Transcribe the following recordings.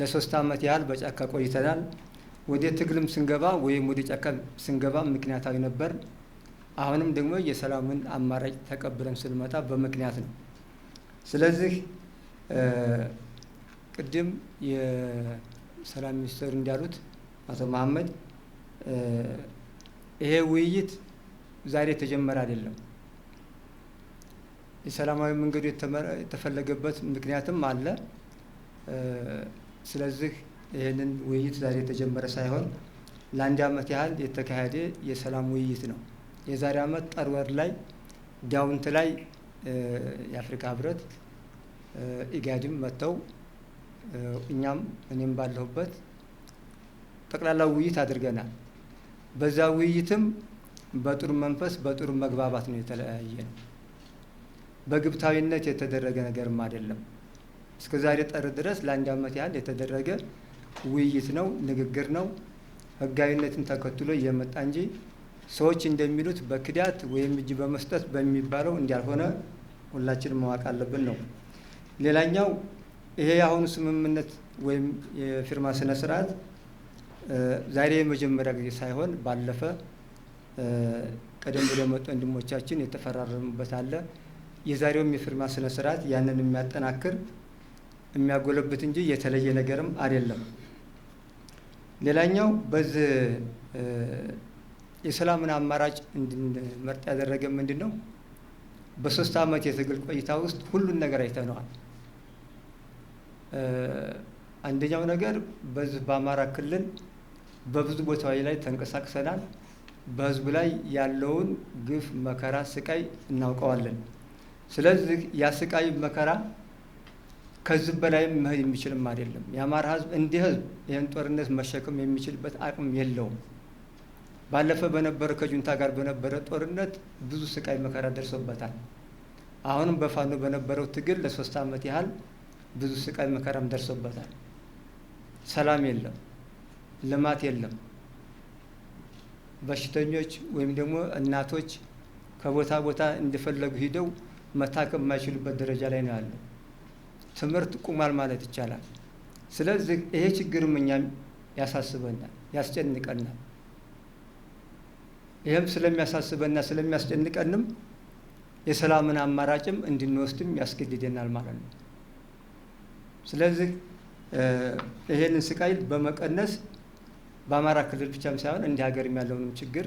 ለ3 ዓመት ያህል በጫካ ቆይተናል። ወደ ትግልም ስንገባ ወይም ወደ ጫካ ስንገባ ምክንያታዊ ነበር። አሁንም ደግሞ የሰላምን አማራጭ ተቀብለን ስንመጣ በምክንያት ነው። ስለዚህ ቅድም የሰላም ሚኒስትሩ እንዳሉት አቶ መሐመድ ይሄ ውይይት ዛሬ የተጀመረ አይደለም። የሰላማዊ መንገዱ የተፈለገበት ምክንያትም አለ። ስለዚህ ይህንን ውይይት ዛሬ የተጀመረ ሳይሆን ለ1 ዓመት ያህል የተካሄደ የሰላም ውይይት ነው። የዛሬ ዓመት ጥር ወር ላይ ዳውንት ላይ የአፍሪካ ህብረት ኢጋድም መጥተው እኔም ባለሁበት ጠቅላላ ውይይት አድርገናል። በዛ ውይይትም በጥሩ መንፈስ በጥሩ መግባባት ነው የተለያየ ነው። በግብታዊነት የተደረገ ነገርም አይደለም። እስከዛሬ ጥር ድረስ ለ1 ዓመት ያህል የተደረገ ውይይት ነው፣ ንግግር ነው። ህጋዊነትን ተከትሎ እየመጣ እንጂ ሰዎች እንደሚሉት በክዳት ወይም እጅ በመስጠት በሚባለው እንዳልሆነ ሁላችንም ማወቅ አለብን ነው። ሌላኛው ይሄ የአሁኑ ስምምነት ወይም የፊርማ ስነ ስርዓት ዛሬ የመጀመሪያ ጊዜ ሳይሆን ባለፈ ቀደም ብሎ የመጡ ወንድሞቻችን የተፈራረሙበት አለ። የዛሬውም የፊርማ ስነ ስርዓት ያንን የሚያጠናክር የሚያጎለብት እንጂ የተለየ ነገርም አይደለም። ሌላኛው በዚህ የሰላምን አማራጭ እንድንመርጥ ያደረገ ምንድን ነው? በ3 ዓመት የትግል ቆይታ ውስጥ ሁሉን ነገር አይተነዋል። አንደኛው ነገር በዚህ በአማራ ክልል በብዙ ቦታዎች ላይ ተንቀሳቅሰናል። በህዝቡ ላይ ያለውን ግፍ፣ መከራ፣ ስቃይ እናውቀዋለን። ስለዚህ ያ ስቃይ መከራ ከዚህ በላይ መሄድ የሚችልም አይደለም። የአማራ ህዝብ እንደ ህዝብ ይህን ጦርነት መሸከም የሚችልበት አቅም የለውም። ባለፈ በነበረ ከጁንታ ጋር በነበረ ጦርነት ብዙ ስቃይ መከራ ደርሶበታል። አሁንም በፋኖ በነበረው ትግል ለ3 ዓመት ያህል ብዙ ስቃይ መከራም ደርሶበታል። ሰላም የለም፣ ልማት የለም። በሽተኞች ወይም ደግሞ እናቶች ከቦታ ቦታ እንደፈለጉ ሂደው መታከም የማይችሉበት ደረጃ ላይ ነው ያለው። ትምህርት ቁሟል ማለት ይቻላል። ስለዚህ ይሄ ችግርም እኛም ያሳስበናል፣ ያስጨንቀናል። ይህም ስለሚያሳስበና ስለሚያስጨንቀንም የሰላምን አማራጭም እንድንወስድም ያስገድደናል ማለት ነው። ስለዚህ ይሄንን ስቃይ በመቀነስ በአማራ ክልል ብቻም ሳይሆን እንደ ሀገርም ያለውንም ችግር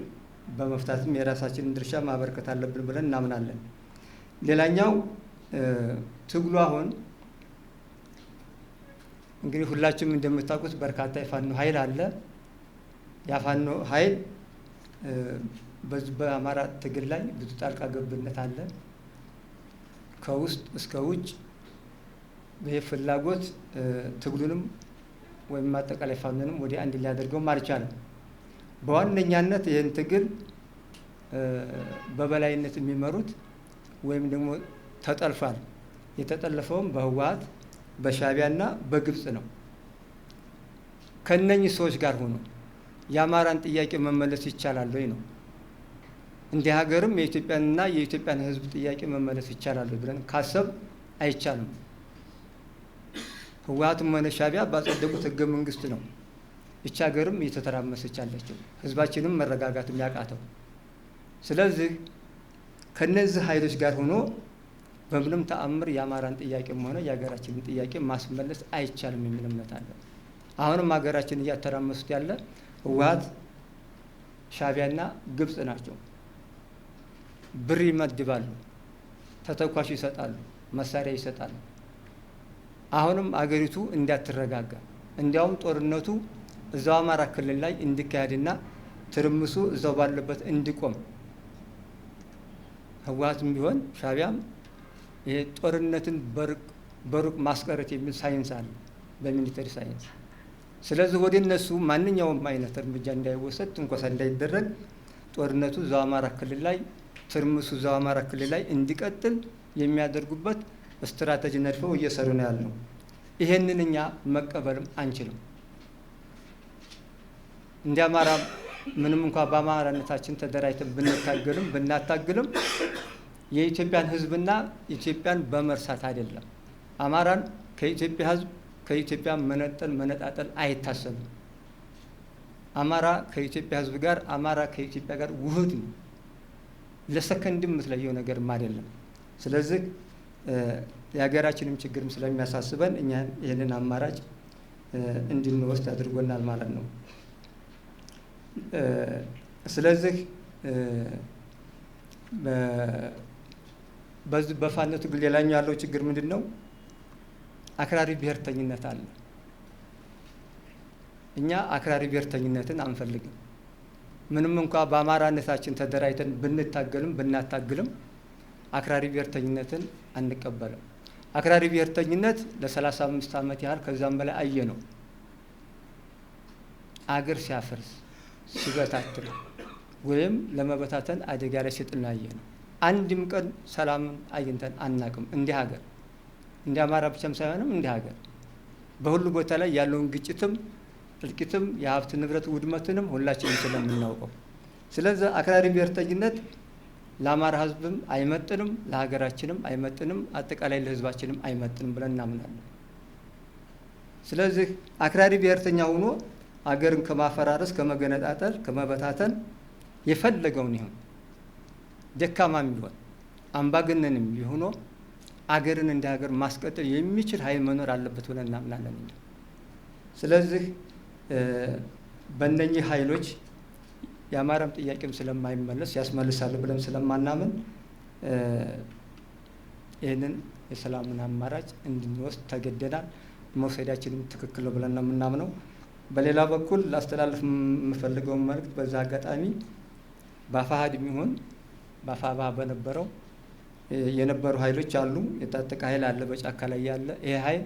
በመፍታትም የራሳችንን ድርሻ ማበርከት አለብን ብለን እናምናለን። ሌላኛው ትግሉ አሁን እንግዲህ ሁላችሁም እንደምታውቁት በርካታ የፋኖ ኃይል አለ። የፋኖ ኃይል በአማራ ትግል ላይ ብዙ ጣልቃ ገብነት አለ። ከውስጥ እስከ ውጭ ይህ ፍላጎት ትግሉንም ወይም አጠቃላይ ፋኖንም ወደ አንድ ሊያደርገውም አልቻለም። በዋነኛነት ይህን ትግል በበላይነት የሚመሩት ወይም ደግሞ ተጠልፏል። የተጠለፈውም በህወሓት በሻዕቢያና በግብጽ ነው። ከነኚህ ሰዎች ጋር ሆኖ የአማራን ጥያቄ መመለስ ይቻላል ወይ ነው። እንደ ሀገርም የኢትዮጵያንና የኢትዮጵያን ህዝብ ጥያቄ መመለስ ይቻላል ብለን ካሰብ አይቻልም። ህወሓትም ሆነ ሻዕቢያ ባጸደቁት ህገ መንግስት ነው እቺ ሀገርም እየተተራመሰች ያለችው፣ ህዝባችንም መረጋጋትም ያቃተው። ስለዚህ ከነዚህ ኃይሎች ጋር ሆኖ በምንም ተአምር የአማራን ጥያቄም ሆነ የሀገራችንን ጥያቄ ማስመለስ አይቻልም የሚል እምነት አለ። አሁንም ሀገራችን እያተራመሱት ያለ ህወሓት፣ ሻዕቢያና ግብጽ ናቸው። ብር ይመድባሉ፣ ተተኳሽ ይሰጣሉ፣ መሳሪያ ይሰጣሉ። አሁንም አገሪቱ እንዳትረጋጋ እንዲያውም ጦርነቱ እዛው አማራ ክልል ላይ እንዲካሄድና ትርምሱ እዛው ባለበት እንዲቆም ህወሓትም ቢሆን ሻዕቢያም ይሄ ጦርነትን በሩቅ ማስቀረት የሚል ሳይንስ አለ በሚሊተሪ ሳይንስ። ስለዚህ ወደ እነሱ ማንኛውም አይነት እርምጃ እንዳይወሰድ፣ ትንኮሳ እንዳይደረግ ጦርነቱ እዛው አማራ ክልል ላይ ትርምሱ እዛው አማራ ክልል ላይ እንዲቀጥል የሚያደርጉበት ስትራቴጂ ነድፈው እየሰሩ ነው ያለው። ይሄንን እኛ መቀበልም አንችልም። እንደ አማራ ምንም እንኳን በአማራነታችን ተደራጅተን ብናታግልም የኢትዮጵያን ህዝብና ኢትዮጵያን በመርሳት አይደለም። አማራን ከኢትዮጵያ ህዝብ ከኢትዮጵያ መነጣጠል አይታሰብም። አማራ ከኢትዮጵያ ህዝብ ጋር አማራ ከኢትዮጵያ ጋር ውህድ ነው። ለሰከንድም የምትለየው ነገርም አይደለም። ስለዚህ የሀገራችንም ችግርም ስለሚያሳስበን እኛ ይህንን አማራጭ እንድንወስድ አድርጎናል ማለት ነው። ስለዚህ በዚህ በፋኖ ትግል ሌላኛው ያለው ችግር ምንድን ነው? አክራሪ ብሔርተኝነት አለ። እኛ አክራሪ ብሔርተኝነትን አንፈልግም። ምንም እንኳ በአማራነታችን ተደራጅተን ብንታገልም ብናታግልም አክራሪ ብሔርተኝነትን አንቀበልም። አክራሪ ብሔርተኝነት ለ35 ዓመት ያህል ከዛም በላይ አየ ነው። አገር ሲያፈርስ ሲበታትን ወይም ለመበታተን አደጋ ላይ ሲጥል አየ ነው። አንድም ቀን ሰላምን አግኝተን አናቅም። እንዲህ ሀገር እንደ አማራ ብቻም ሳይሆንም እንዲህ ሀገር በሁሉ ቦታ ላይ ያለውን ግጭትም እልቂትም የሀብት ንብረት ውድመትንም ሁላችንም ስለምናውቀው፣ ስለዚህ አክራሪ ብሔርተኝነት ለአማራ ህዝብም አይመጥንም፣ ለሀገራችንም አይመጥንም፣ አጠቃላይ ለህዝባችንም አይመጥንም ብለን እናምናለን። ስለዚህ አክራሪ ብሔርተኛ ሆኖ አገርን ከማፈራረስ ከመገነጣጠል ከመበታተን የፈለገውን ይሁን ደካማም ቢሆን አምባገነንም ቢሆን አገርን እንደ ሀገር ማስቀጠል የሚችል ኃይል መኖር አለበት ብለን እናምናለን። ስለዚህ በእነኚህ ኃይሎች የአማራም ጥያቄም ስለማይመለስ ያስመልሳሉ ብለን ስለማናምን ይህንን የሰላምን አማራጭ እንድንወስድ ተገደናል። መውሰዳችንም ትክክል ነው ብለን ነው የምናምነው። በሌላ በኩል ላስተላልፍ የምፈልገው መልእክት በዛ አጋጣሚ በአፋሕድ የሚሆን በአፋብኃ በነበረው የነበሩ ኃይሎች አሉ። የታጠቀ ኃይል አለ፣ በጫካ ላይ ያለ። ይሄ ኃይል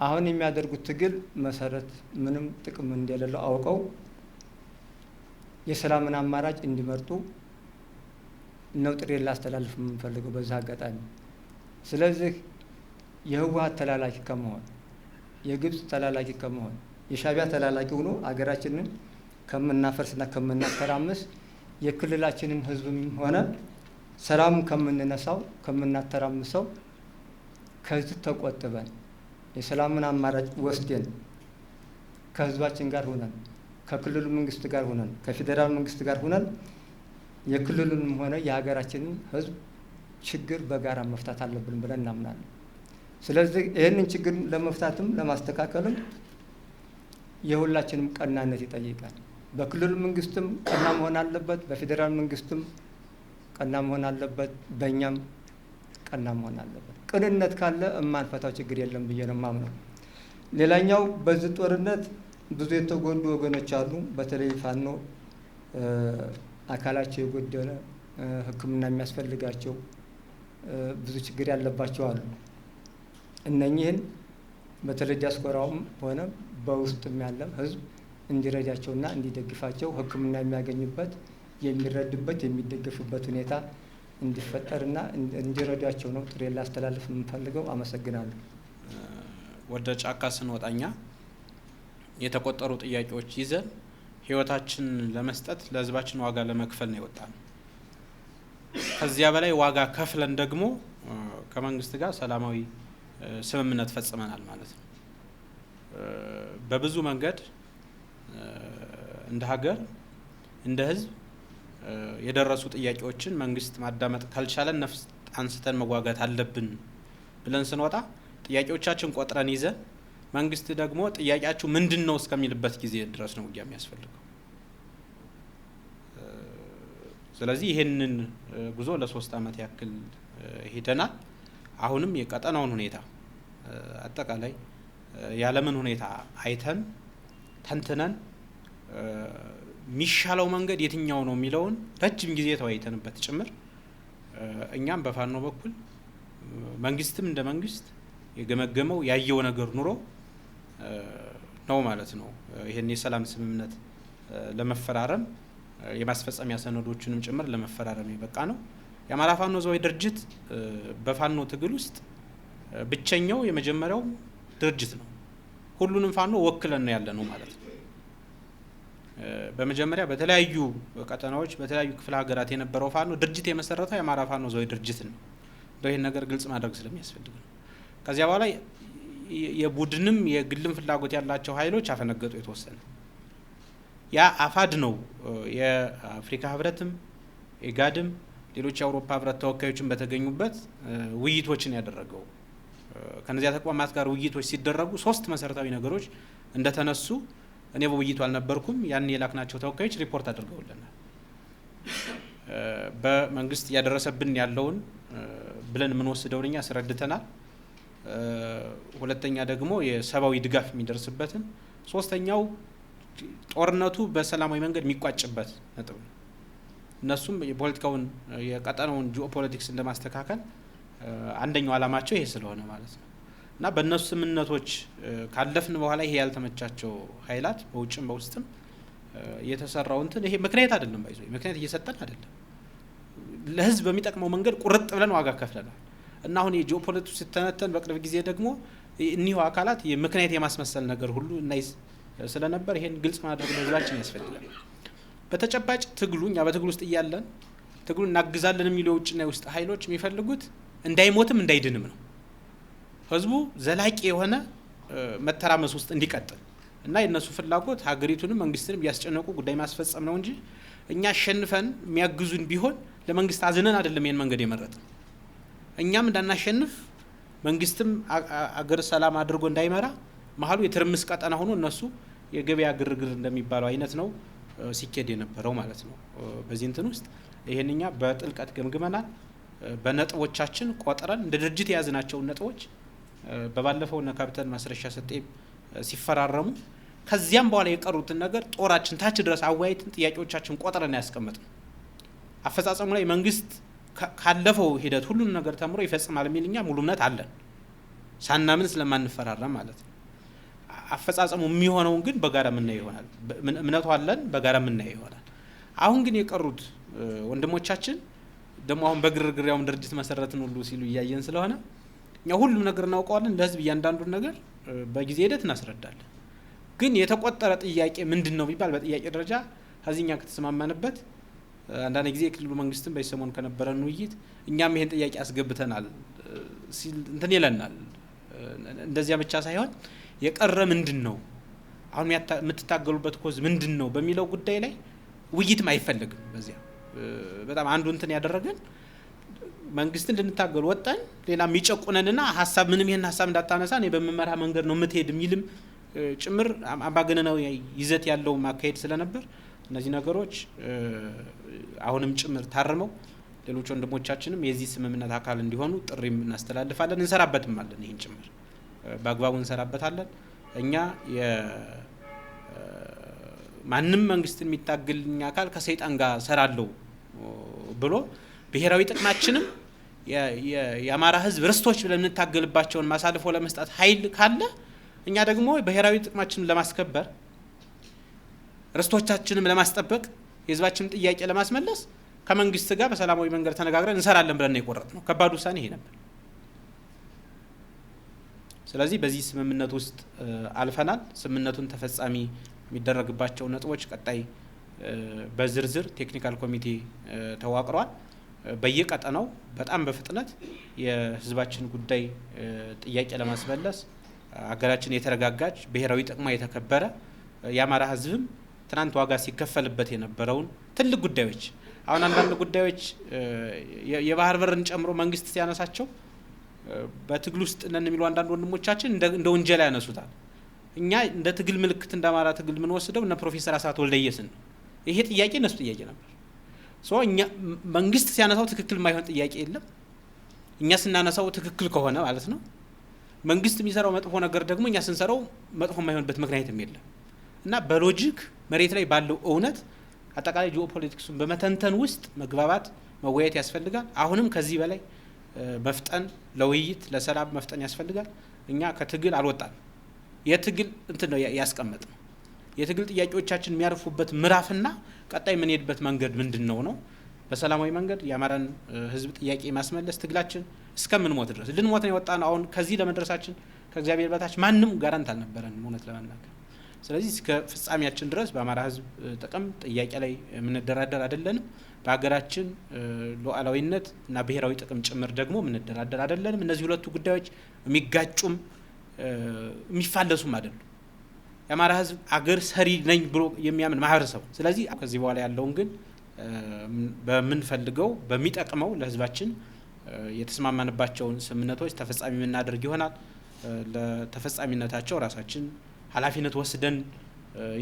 አሁን የሚያደርጉት ትግል መሰረት ምንም ጥቅም እንደሌለው አውቀው የሰላምን አማራጭ እንዲመርጡ ነው ጥሬን ላስተላልፍ የምንፈልገው በዛ አጋጣሚ። ስለዚህ የህወሓት ተላላኪ ከመሆን የግብፅ ተላላኪ ከመሆን የሻዕቢያ ተላላኪ ሆኖ አገራችንን ከምናፈርስና ከምናተራምስ የክልላችንን ህዝብም ሆነ ሰላሙን ከምንነሳው ከምናተራምሰው ከዚህ ተቆጥበን የሰላምን አማራጭ ወስደን ከህዝባችን ጋር ሆነን ከክልሉ መንግስት ጋር ሆነን ከፌዴራል መንግስት ጋር ሆነን የክልሉንም ሆነ የሀገራችንን ህዝብ ችግር በጋራ መፍታት አለብን ብለን እናምናለን። ስለዚህ ይህንን ችግር ለመፍታትም ለማስተካከልም የሁላችንም ቀናነት ይጠይቃል። በክልሉ መንግስትም ቀና መሆን አለበት፣ በፌዴራል መንግስትም ቀና መሆን አለበት፣ በእኛም ቀና መሆን አለበት። ቅንነት ካለ የማንፈታው ችግር የለም ብዬ ነው የማምነው። ሌላኛው በዚህ ጦርነት ብዙ የተጎዱ ወገኖች አሉ። በተለይ ፋኖ አካላቸው የጎደለ ሕክምና የሚያስፈልጋቸው ብዙ ችግር ያለባቸው አሉ። እነኚህን በተለይ ዲያስፖራውም ሆነ በውስጥም ያለ ህዝብ እንዲረዳቸውና እንዲደግፋቸው ሕክምና የሚያገኙበት የሚረዱበት የሚደገፉበት ሁኔታ እንዲፈጠርና እንዲረዳቸው ነው ጥሬ ላስተላልፍ የምንፈልገው። አመሰግናለሁ። ወደ ጫካ ስንወጣኛ የተቆጠሩ ጥያቄዎች ይዘን ህይወታችን ለመስጠት ለህዝባችን ዋጋ ለመክፈል ነው የወጣነው። ከዚያ በላይ ዋጋ ከፍለን ደግሞ ከመንግስት ጋር ሰላማዊ ስምምነት ፈጽመናል ማለት ነው። በብዙ መንገድ እንደ ሀገር እንደ ህዝብ የደረሱ ጥያቄዎችን መንግስት ማዳመጥ ካልቻለን ነፍስ አንስተን መጓጋት አለብን ብለን ስንወጣ ጥያቄዎቻችን ቆጥረን ይዘን መንግስት ደግሞ ጥያቄያችሁ ምንድነው እስከሚልበት ጊዜ ድረስ ነው ውጊያ የሚያስፈልገው። ስለዚህ ይሄንን ጉዞ ለ3 ዓመት ያክል ሄደናል። አሁንም የቀጠናውን ሁኔታ አጠቃላይ የዓለምን ሁኔታ አይተን ተንትነን የሚሻለው መንገድ የትኛው ነው የሚለውን ረጅም ጊዜ ተወያይተንበት ጭምር እኛም በፋኖ በኩል መንግስትም እንደ መንግስት የገመገመው ያየው ነገር ኑሮ ነው ማለት ነው። ይሄን የሰላም ስምምነት ለመፈራረም የማስፈጸሚያ ሰነዶችንም ጭምር ለመፈራረም የበቃ ነው። የአማራ ፋኖ ህዝባዊ ድርጅት በፋኖ ትግል ውስጥ ብቸኛው የመጀመሪያው ድርጅት ነው። ሁሉንም ፋኖ ወክለን ነው ያለ ነው ማለት ነው። በመጀመሪያ በተለያዩ ቀጠናዎች በተለያዩ ክፍለ ሀገራት የነበረው ፋኖ ድርጅት የመሰረተው የአማራ ፋኖ ህዝባዊ ድርጅት ነው። ይሄን ነገር ግልጽ ማድረግ ስለሚያስፈልግ ነው። ከዚያ በኋላ የቡድንም የግልም ፍላጎት ያላቸው ኃይሎች አፈነገጡ የተወሰነ ያ አፋድ ነው የአፍሪካ ህብረትም ኢጋድም ሌሎች የአውሮፓ ህብረት ተወካዮችን በተገኙበት ውይይቶችን ያደረገው ከነዚያ ተቋማት ጋር ውይይቶች ሲደረጉ ሶስት መሰረታዊ ነገሮች እንደተነሱ እኔ በውይይቱ አልነበርኩም ያን የላክናቸው ተወካዮች ሪፖርት አድርገውልናል በመንግስት ያደረሰብን ያለውን ብለን ምን ወስደውኛ አስረድተናል ሁለተኛ ደግሞ የሰባዊ ድጋፍ የሚደርስበትን ሶስተኛው ጦርነቱ በሰላማዊ መንገድ የሚቋጭበት ነጥብ እነሱም የፖለቲካውን የቀጠናውን ጂኦፖለቲክስ እንደማስተካከል አንደኛው አላማቸው ይሄ ስለሆነ ማለት ነው እና በእነሱ ስምምነቶች ካለፍን በኋላ ይሄ ያልተመቻቸው ኃይላት በውጭም በውስጥም የተሰራው እንትን ይሄ ምክንያት አይደለም ባይዞ ምክንያት እየሰጠን አይደለም ለህዝብ በሚጠቅመው መንገድ ቁርጥ ብለን ዋጋ ከፍለናል እና አሁን የጂኦፖለቲክስ ሲተነተን በቅርብ ጊዜ ደግሞ እኒሁ አካላት የምክንያት የማስመሰል ነገር ሁሉ እናይስ ስለነበር ይሄን ግልጽ ማድረግ ለህዝባችን ያስፈልጋል በተጨባጭ ትግሉኛ በትግሉ ውስጥ እያለን ትግሉን እናግዛለን የሚሉ የውጭና የውስጥ ኃይሎች የሚፈልጉት እንዳይሞትም እንዳይድንም ነው ህዝቡ ዘላቂ የሆነ መተራመስ ውስጥ እንዲቀጥል እና የነሱ ፍላጎት ሀገሪቱንም መንግስትንም ያስጨነቁ ጉዳይ ማስፈጸም ነው እንጂ እኛ ሸንፈን የሚያግዙን ቢሆን ለመንግስት አዝነን አይደለም ይሄን መንገድ የመረጥነው እኛም እንዳናሸንፍ መንግስትም አገር ሰላም አድርጎ እንዳይመራ መሀሉ የትርምስ ቀጠና ሆኖ እነሱ የገበያ ግርግር እንደሚባለው አይነት ነው ሲኬድ የነበረው ማለት ነው በዚህ እንትን ውስጥ ይሄንኛ በጥልቀት ገምግመናል በነጥቦቻችን ቆጥረን እንደ ድርጅት የያዝናቸው ነጥቦች በባለፈው እና ካፒታል ማስረሻ ሰጤ ሲፈራረሙ ከዚያም በኋላ የቀሩትን ነገር ጦራችን ታች ድረስ አወያይተን ጥያቄዎቻችን ቆጥረን ያስቀመጥነው አፈጻጸሙ ላይ መንግስት ካለፈው ሂደት ሁሉን ነገር ተምሮ ይፈጽማል የሚልኛ ሙሉ እምነት አለን ሳናምን ስለማንፈራረም ማለት ነው አፈጻጸሙ የሚሆነውን ግን በጋራ ምን ይሆናል እምነቱ አለን በጋራ ምን ይሆናል አሁን ግን የቀሩት ወንድሞቻችን ደሞ አሁን በግርግሪያው ድርጅት መሰረትን ሁሉ ሲሉ ያያየን ስለሆነ እኛ ሁሉም ነገር እናውቀዋለን ለህዝብ እያንዳንዱን ነገር በጊዜ ሂደት እናስረዳለን ግን የተቆጠረ ጥያቄ ምንድነው ቢባል በጥያቄ ደረጃ ሀዚኛ ከተስማማንበት አንዳንድ ጊዜ የክልሉ መንግስትን በሰሞን ከነበረን ውይይት እኛም ይሄን ጥያቄ አስገብተናል ሲል እንትን ይለናል እንደዚያ ብቻ ሳይሆን የቀረ ምንድነው አሁን የምትታገሉበት ኮዝ ምንድነው በሚለው ጉዳይ ላይ ውይይትም አይፈልግም በዚያ በጣም አንዱ እንትን ያደረገን መንግስትን እንድንታገል ወጣን ሌላ የሚጨቁነንና ሐሳብ ምንም ይሄን ሐሳብ እንዳታነሳ ነው በመመራ መንገድ ነው የምትሄድ የሚልም ጭምር አምባገነናዊ ይዘት ያለው ማካሄድ ስለነበር እነዚህ ነገሮች አሁንም ጭምር ታርመው ሌሎች ወንድሞቻችንም የዚህ ስምምነት አካል እንዲሆኑ ጥሪም እናስተላልፋለን እንሰራበትም አለን ይሄን ጭምር በአግባቡ እንሰራበታለን እኛ ማንንም መንግስትን የሚታገልኛ አካል ከሰይጣን ጋር ሰራለው ብሎ ብሔራዊ ጥቅማችንም የአማራ ህዝብ ርስቶች ብለን እንታገልባቸውን ማሳልፎ ለመስጠት ኃይል ካለ እኛ ደግሞ ብሔራዊ ጥቅማችንን ለማስከበር ርስቶቻችንን ለማስጠበቅ የህዝባችንን ጥያቄ ለማስመለስ ከመንግስት ጋር በሰላማዊ መንገድ ተነጋግረን እንሰራለን ብለን የቆረጥነው ከባድ ውሳኔ ይሄ ነበር ስለዚህ በዚህ ስምምነት ውስጥ አልፈናል ስምምነቱን ተፈጻሚ የሚደረግባቸው ነጥቦች ቀጣይ በዝርዝር ቴክኒካል ኮሚቴ ተዋቅሯል በየቀጠናው በጣም በፍጥነት የህዝባችን ጉዳይ ጥያቄ ለማስመለስ አገራችን የተረጋጋች ብሔራዊ ጥቅሟ የተከበረ የአማራ ህዝብም ትናንት ዋጋ ሲከፈልበት የነበረውን ትልቅ ጉዳዮች አሁን አንዳንድ ጉዳዮች የባህር በርን ጨምሮ መንግስት ሲያነሳቸው በትግል ውስጥ ነን የሚሉ አንዳንድ ወንድሞቻችን እንደ ወንጀል ያነሱታል እኛ እንደ ትግል ምልክት እንደማራ ትግል ምን ወስደው እና ፕሮፌሰር አስራት ወልደየስን ይሄ ጥያቄ እነሱ ጥያቄ ነበር እኛ መንግስት ሲያነሳው ትክክል ማይሆን ጥያቄ የለም እኛ ስናነሳው ትክክል ከሆነ ማለት ነው መንግስት የሚሰራው መጥፎ ነገር ደግሞ እኛ ስንሰራው መጥፎ ማይሆንበት ምክንያትም የለም እና በሎጂክ መሬት ላይ ባለው እውነት አጠቃላይ ጂኦፖለቲክሱን በመተንተን ውስጥ መግባባት መወያየት ያስፈልጋል አሁንም ከዚህ በላይ መፍጠን ለውይይት ለሰላም መፍጠን ያስፈልጋል እኛ ከትግል አልወጣን የትግል እንትን ነው ያስቀመጥነው የትግል ጥያቄዎቻችን የሚያርፉበት ምዕራፍና ቀጣይ ምን ሄድበት መንገድ ምንድነው ነው በሰላማዊ መንገድ የአማራን ህዝብ ጥያቄ ማስመለስ ትግላችን እስከምንሞት ድረስ ልንሞት ነው የወጣን አሁን ከዚህ ለመድረሳችን ከእግዚአብሔር በታች ማንንም ጋራንት አልነበረን ሞነት ለማናገር ስለዚህ እስከ ፍጻሜያችን ድረስ በአማራ ህዝብ ጥቅም ጥያቄ ላይ የምንደራደር አይደለንም በአገራችን ሉዓላዊነት እና ብሔራዊ ጥቅም ጭምር ደግሞ የምንደራደር አይደለንም እነዚህ ሁለቱ ጉዳዮች የሚጋጩም የሚፋለሱም አይደሉም። የአማራ ህዝብ አገር ሰሪ ነኝ ብሎ የሚያምን ማህበረሰብ። ስለዚህ ከዚህ በኋላ ያለውን ግን በምንፈልገው በሚጠቅመው ለህዝባችን የተስማማንባቸውን ስምምነቶች ተፈጻሚ የምናደርግ ይሆናል። ለተፈጻሚነታቸው ራሳችን ኃላፊነት ወስደን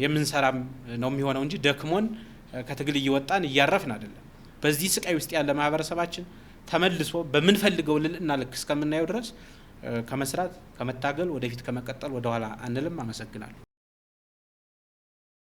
የምንሰራም ነው የሚሆነው እንጂ ደክሞን ከትግል እየወጣን እያረፍን አይደለም። በዚህ ስቃይ ውስጥ ያለ ማህበረሰባችን ተመልሶ በምንፈልገው ልዕልና ልክ እስከምናየው ድረስ ከመስራት ከመታገል ወደፊት ከመቀጠል ወደ ኋላ አንልም። አመሰግናለሁ።